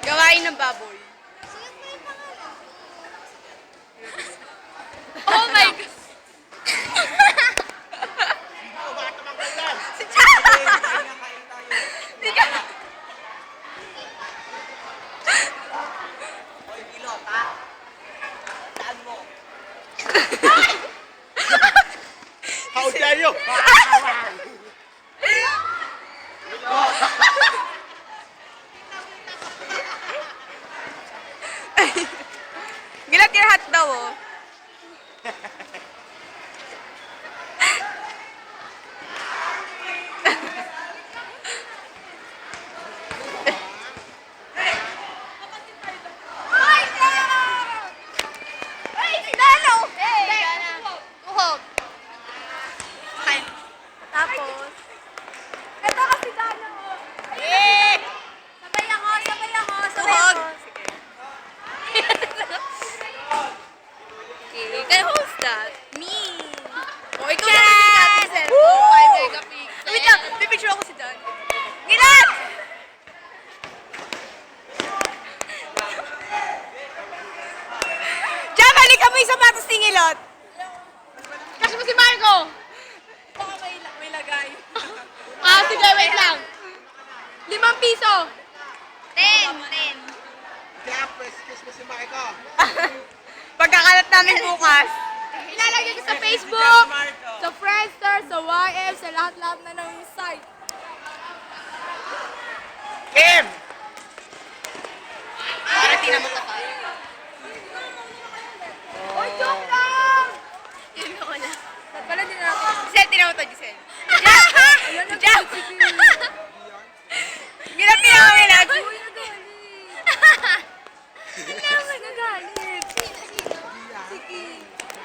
Gawain ng baboy. Oh my God! Si Chara! Si Chara! Hoy, pilota. Saan mo? How dare you? Gilat your hat daw, oh. Tapos, ito kasi Dano. Eh! Sabay ako. Tuhog. Okay, can host that? Me. Oh, ikaw na natin natin, Woo! 5 megapixel. Wait lang, pipicture ako si Dan. Gilat! Diyan, balik ka mo yung sapatos ni Ngilot. Kasi mo si Marco. Baka may lagay. Sige, wait lang. 5 piso. 10. Kaya, excuse me si Marco. Pagkakalat namin bukas. Ilalagay ko sa Facebook, sa Friendster, sa YF, sa lahat-lahat na ng site. Kim! Para tingnan mo kapal. Oy, joke lang! Yun ako na. Ba't pala din natin? Giselle, tingnan mo to, Giselle. Ayan na, Jam! sige. Ginapin ako nila. Uy, nagalit. Hindi naman nagalit.